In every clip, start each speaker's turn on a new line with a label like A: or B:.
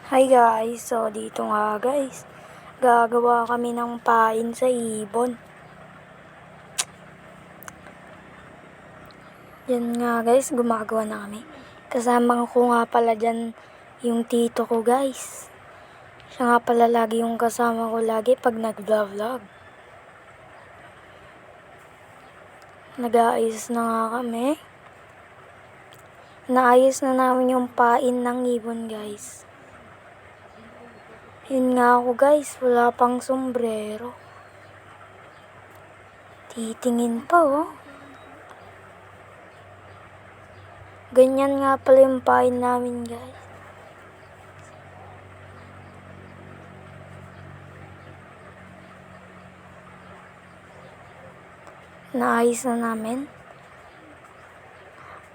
A: Hi guys, so dito nga guys, gagawa kami ng pain sa ibon. Yan nga guys, gumagawa na kami. Kasama ko nga pala dyan yung tito ko guys. Siya nga pala lagi yung kasama ko lagi pag nag-vlog. Nag-aayos na nga kami. Naayos na namin yung pain ng ibon guys. Yun nga ako guys, wala pang sombrero. Titingin pa oh. Ganyan nga pala yung pain namin guys. Naayos na namin.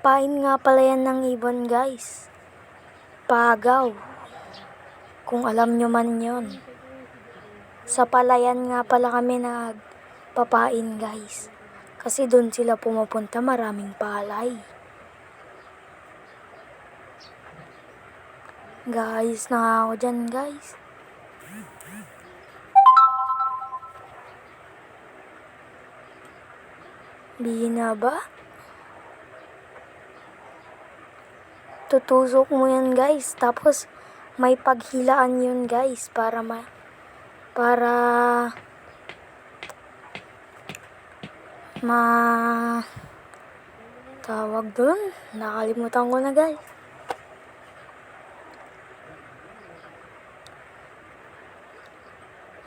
A: Pain nga pala yan ng ibon guys. Pagaw. Kung alam nyo man yon. Sa palayan nga pala kami nagpapain guys. Kasi doon sila pumupunta, maraming palay. Guys, na nga ako dyan guys. Bina ba? Tutusok mo yan guys. Tapos may paghilaan yun guys. Para tawag dun. Nakalimutan ko na guys.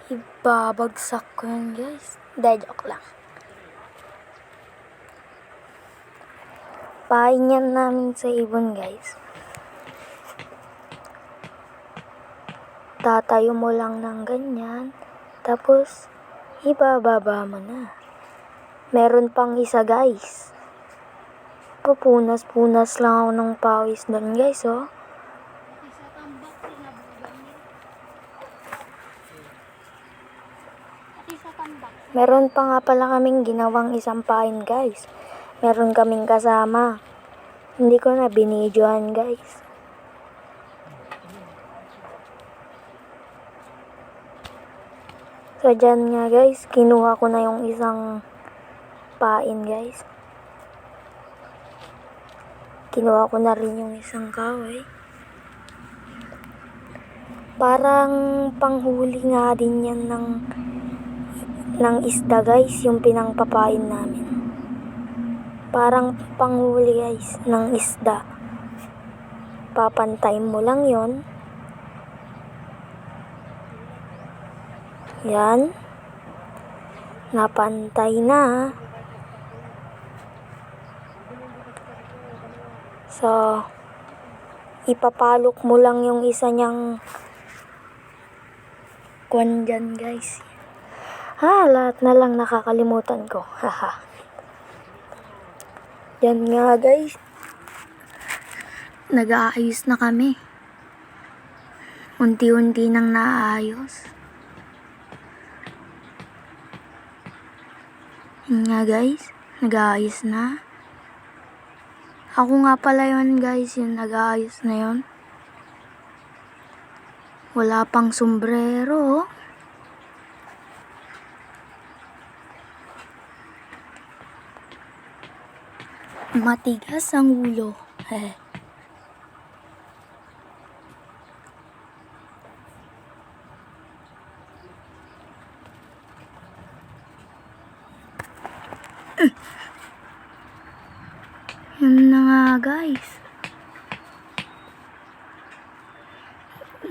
A: Ibabagsak ko yun guys. Joke lang. Pain yan namin sa ibon guys. Tatayo mo lang ng ganyan. Tapos ibababa mo na. Meron pang isa guys. Pupunas-punas lang ako ng pawis doon guys oh. Meron pa nga pala kaming ginawang isang pain guys. Meron kaming kasama. Hindi ko na binidyohan guys. So dyan nga guys, kinuha ko na yung isang pain guys. Kinuha ko na rin yung isang kaway. Parang panghuli nga din yan ng isda guys, yung pinangpapain namin. Parang panghuli guys ng isda. Papantay mo lang yon. Yan. Napantay na. So, ipapalok mo lang yung isa niyang kwan dyan guys. Lahat na lang nakakalimutan ko. Haha. Yan nga guys. Nag-aayos na kami. Unti-unti nang naayos. Yan nga guys. Nag-aayos na. Ako nga pala yun guys. Yung nag-aayos na yun. Wala pang sombrero. Matigas ang ulo. Yun na nga guys.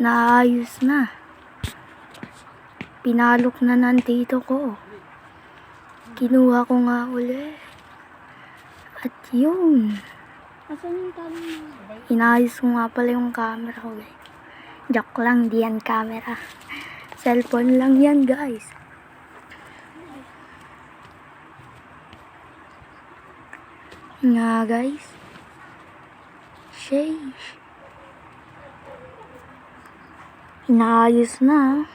A: Naayos na. Pinalok na ng tito ko. Kinuha ko nga ulit. At yun. Inayos ko nga pala yung camera ko guys. Joke lang, di yan camera. Cellphone lang yan guys. Nga guys. Sheesh. Inaayos na.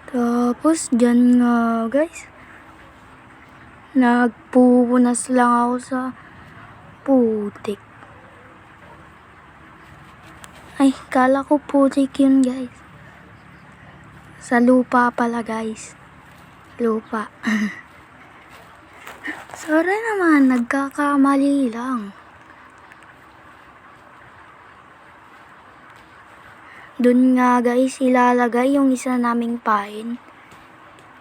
A: Tapos dyan nga guys, nagpupunas lang ako sa putik. Ay, kala ko putik yun guys. Sa lupa pala guys. Lupa. Sorry naman, nagkakamali lang. Dun nga guys, ilalagay yung isa naming pain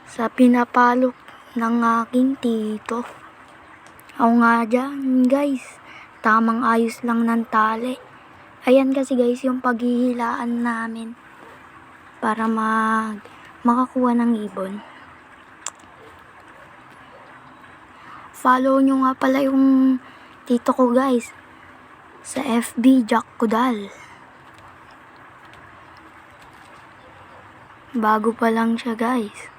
A: sa pinapalok ng aking tito. Ako nga dyan guys, tamang ayos lang ng tali. Ayan kasi guys yung paghihilaan namin para makakuha ng ibon. Follow nyo nga pala yung tito ko guys sa FB Jack Kudal. Bago pa lang siya guys.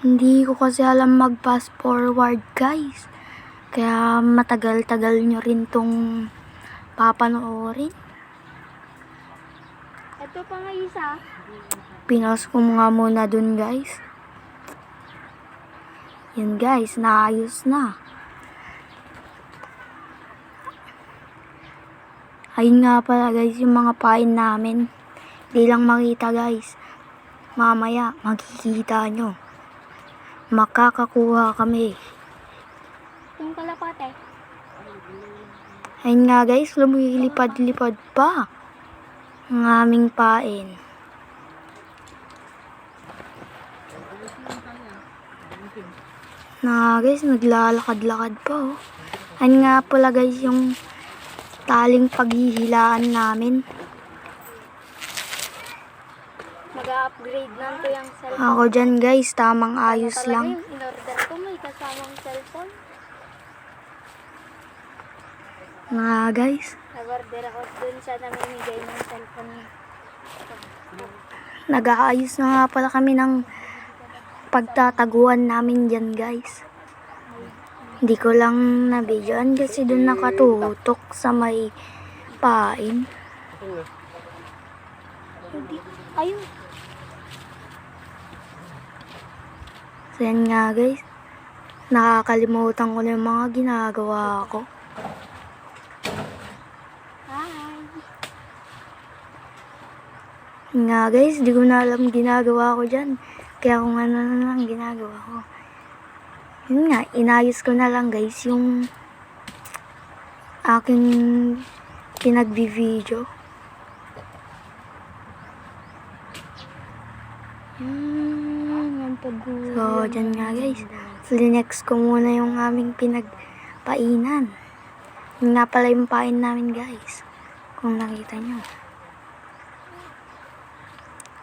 A: Hindi ko kasi alam mag-fast forward guys. Kaya matagal-tagal nyo rin tong papanoorin.
B: Ito pa nga isa.
A: Pinos ko nga muna dun guys. Yan guys, naayos na. Ayun nga pala guys yung mga pain namin. Di lang makita guys. Mamaya makikita nyo. Makakakuha kami.
B: Yung kalapate.
A: Ayun nga guys, lumilipad-lipad pa ang aming pain. Na guys, naglalakad-lakad pa oh. Ayun nga pala guys yung taling paghihilaan namin.
B: Mag-upgrade na ito yung cellphone.
A: Ako dyan guys, tamang ayos lang.
B: Yung in-order ko may kasamang cellphone.
A: Nga guys,
B: Nag-order ako dun sa namimigay ng cellphone niya.
A: nag-aayos na nga pala kami ng pagtataguan namin dyan guys. Hindi ko lang nabidyoan kasi dun nakatutok sa may pain.
B: Ayun.
A: So yan nga guys, nakakalimutan ko na yung mga ginagawa ko.
B: Hi.
A: Nga guys, di ko na alam ginagawa ko dyan. Kaya kung ano na lang ginagawa ko. Yun nga, inayos ko na lang guys yung aking pinagbi-video. So, dyan nga guys. Linex ko muna yung aming pinagpainan. Yun nga pala yung pain namin guys. Kung nakita nyo.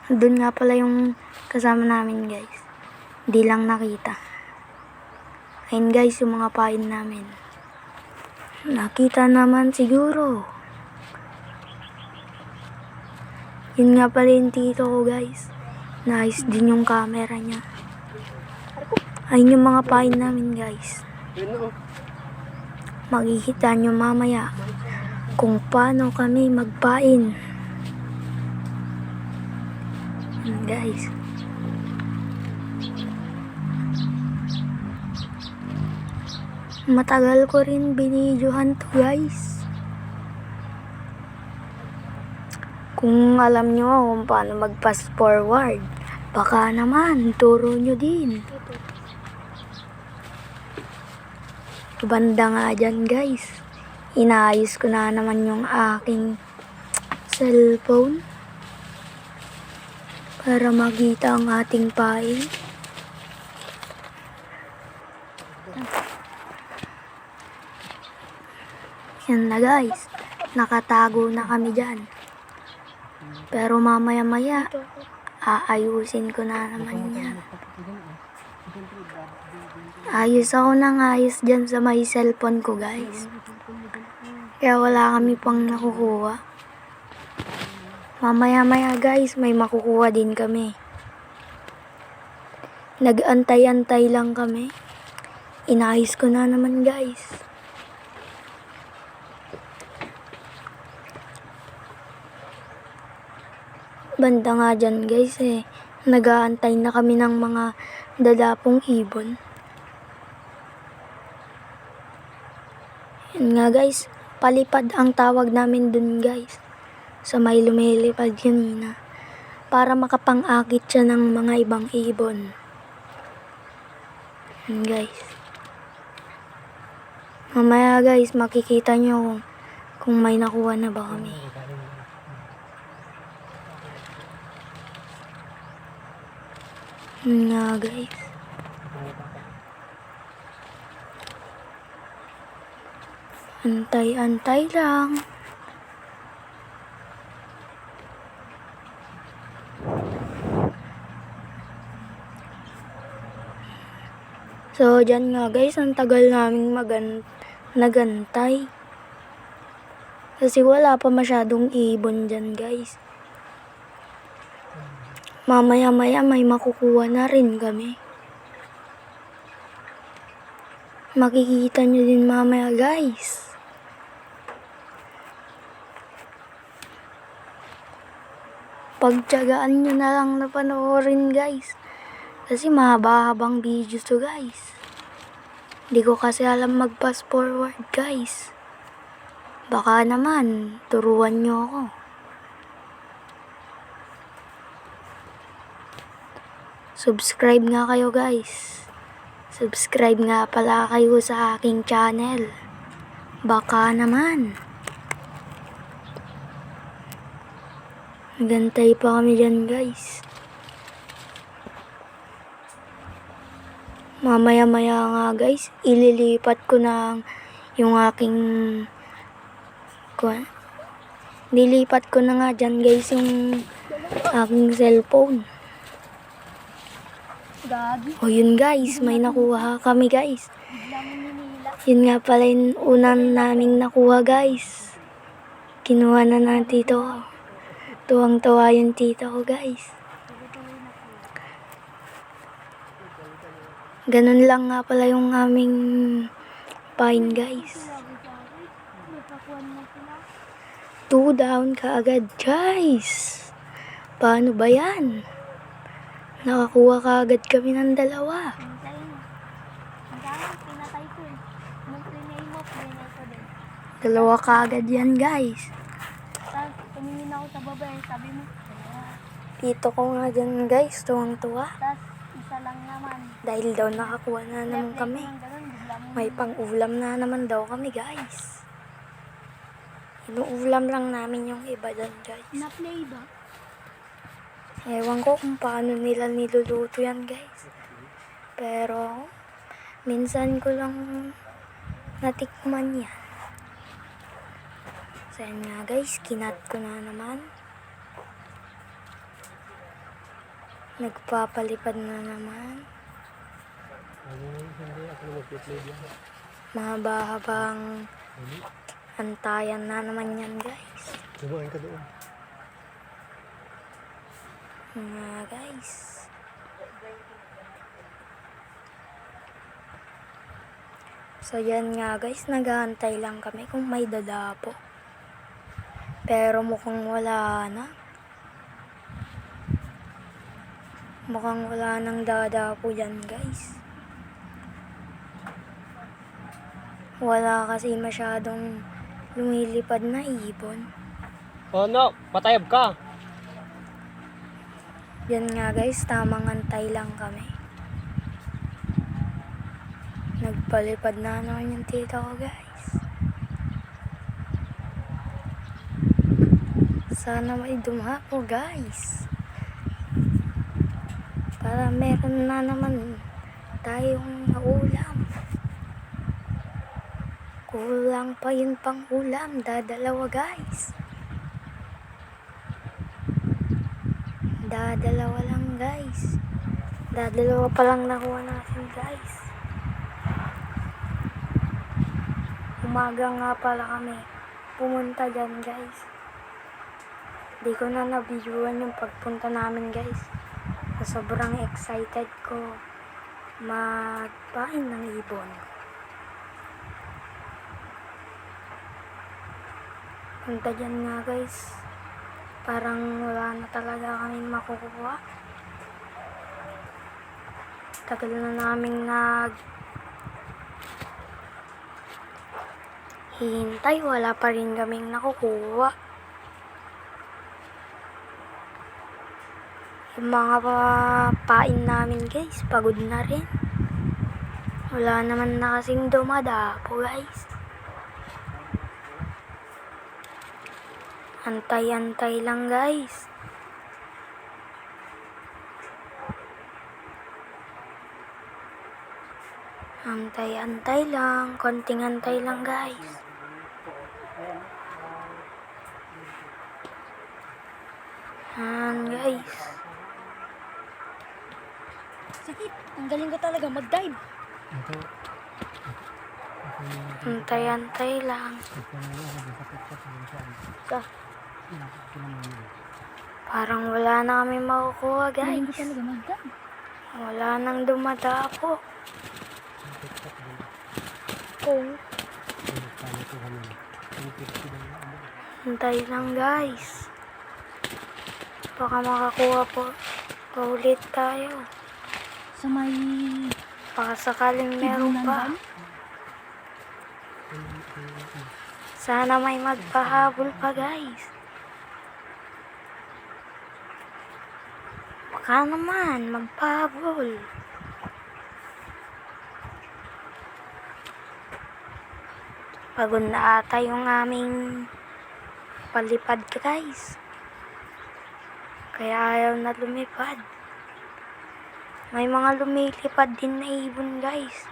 A: Doon nga pala yung kasama namin guys. Hindi lang nakita. Ayun guys yung mga pain namin. Nakita naman siguro. Yun nga pala yung tito ko guys. Nice din yung camera niya. Ayun yung mga pain namin guys. Makikita nyo mamaya kung paano kami magpain. Yun guys. Matagal ko rin binidyohan to guys. Kung alam nyo kung paano mag-fast forward, baka naman turo nyo din. Banda nga dyan guys. Inaayos ko na naman yung aking cellphone para makita ang ating pain. Yan na guys. Nakatago na kami dyan. Pero mamaya-maya, aayusin ko na naman yan. Ayos ako ng ayos dyan sa may cellphone ko guys. Kaya wala kami pang nakukuha. Mamaya-maya guys, may makukuha din kami. Nag-antay-antay lang kami. Inayos ko na naman guys. Banda nga dyan guys eh. Nag-aantay na kami ng mga dadapong ibon. Yun nga guys, palipad ang tawag namin dun guys. Sa may lumilipad kanina. Para makapang-akit siya ng mga ibang ibon. Yun guys. Mamaya guys, makikita nyo kung may nakuha na ba kami. Yun nga guys. Antay-antay lang. So, dyan nga guys, ang tagal naming nagantay. Kasi wala pa masyadong ibon dyan guys. Mamaya-maya may makukuha na rin kami. Makikita nyo din mamaya guys. Pagtiyagaan nyo na lang na panoorin guys. Kasi mahaba-habang video to guys. Hindi ko kasi alam mag-fast forward guys. Baka naman, turuan nyo ako. Subscribe nga kayo guys. Subscribe nga pala kayo sa aking channel. Baka naman. Nagantay pa kami dyan guys. Mamaya-maya nga guys, ililipat ko na yung aking nilipat ko na nga dyan guys yung aking cellphone.
B: Gagi.
A: O yun guys, may nakuha kami guys.
B: Bigla mo ninila.
A: Yun nga pala yung unang naming nakuha guys. Kinuha na ng tito ko. Tuwang-tuwa yung tito ko guys. Ganun lang nga pala yung aming pine guys.
B: Nagpakuan mo sila.
A: 2 down kaagad guys. Paano ba yan? Nakakuha kaagad kami ng 2.
B: Pinatay mo. Ang dami, pinatay ko eh. Nung pinay mo, pinay ko din.
A: 2 kaagad yan guys.
B: Tapos tumingin ako sa baba eh. Sabi mo, "Dalawa."
A: Tito ko nga dyan guys, tuwang-tuwa.
B: Tapos isa lang naman.
A: Dahil daw nakakuha na naman
B: Left
A: kami.
B: leg ko ng ganun, bigla mo
A: May pang-ulam na naman daw kami guys. Inuulam lang namin yung iba dyan guys.
B: na-play ba?
A: Ewan ko kung paano nila niluluto yan guys. Pero minsan ko lang natikman yan. So yan nga guys, kinat ko na naman. Nagpapalipad na naman. Mahaba-habang antayan na naman yan guys.
C: Dumaan ka doon.
A: Nga guys. So yan nga guys, nag-aantay lang kami kung may dadapo. Pero mukhang wala na. Mukhang wala nang dadapo yan guys. Wala kasi masyadong lumilipad na ibon.
C: Oh no, patayab ka.
A: Yan nga guys, tamang antay lang kami. Nagpalipad na naman yung tita ko guys. Sana may dumapo guys. Para meron na naman tayong ulam. Kulang pa yun pang ulam, dadalawa guys. Dadalawa lang guys. Dadalawa pa lang nakuha natin guys. Umaga nga pala kami pumunta dyan guys. Di ko na na-videoan yung pagpunta namin guys. Sobrang excited ko magpain ng ibon. Punta dyan nga guys. Parang wala na talaga kami makukuha. Tagal na naming hihintay, wala pa rin kaming nakukuha. Yung mga pain namin guys, pagod na rin. Wala naman na kasing dumadapo guys. Antay-antay lang guys. Antay-antay lang, konting antay lang guys. Guys.
B: Sakit. Ang galing ko talaga mag-dive.
A: Antay-antay lang. Parang wala na kami makukuha
B: Galing ko
A: guys.
B: talaga mag-dive.
A: Wala nang dumadapo.
B: Kung
A: Antay lang guys. Baka makakuha po ulit tayo.
B: sa may
A: Baka sakaling meron
B: Tibunan
A: pa.
B: Dam.
A: Sana may magpahabol pa guys. Baka naman magpahabol. Pagod na ata yung aming palipad guys. Kaya ayaw na lumipad. May mga lumilipad din na ibon guys.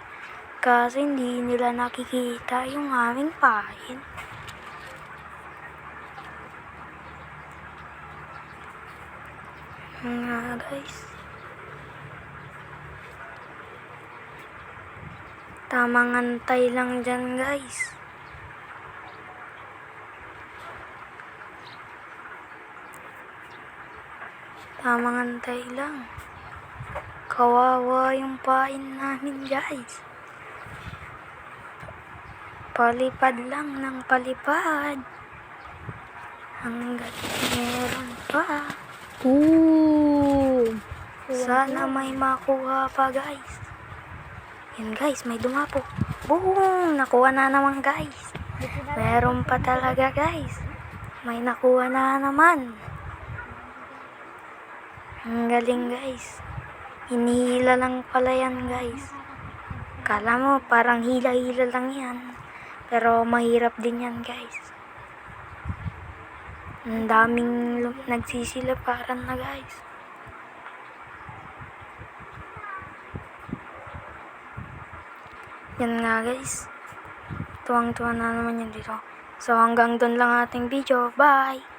A: Kasi hindi nila nakikita yung aming pain. Nga guys. Tamang antay lang dyan guys. Tamang antay lang. Kawawa yung pain namin guys. Palipad lang ng palipad. Hanggat meron pa.
B: Ooh.
A: Sana may makuha pa guys. Yan guys, may dumapo. Boom! Nakuha na naman guys. Meron pa talaga guys. May nakuha na naman. Ang galing guys. Hinihila lang pala yan guys. Kala mo parang hila-hila lang yan. Pero mahirap din yan guys. Ang daming nagsisilaparan na guys. Yan nga guys. Tuwang-tuwa na naman yan dito. So hanggang doon lang ating video. Bye!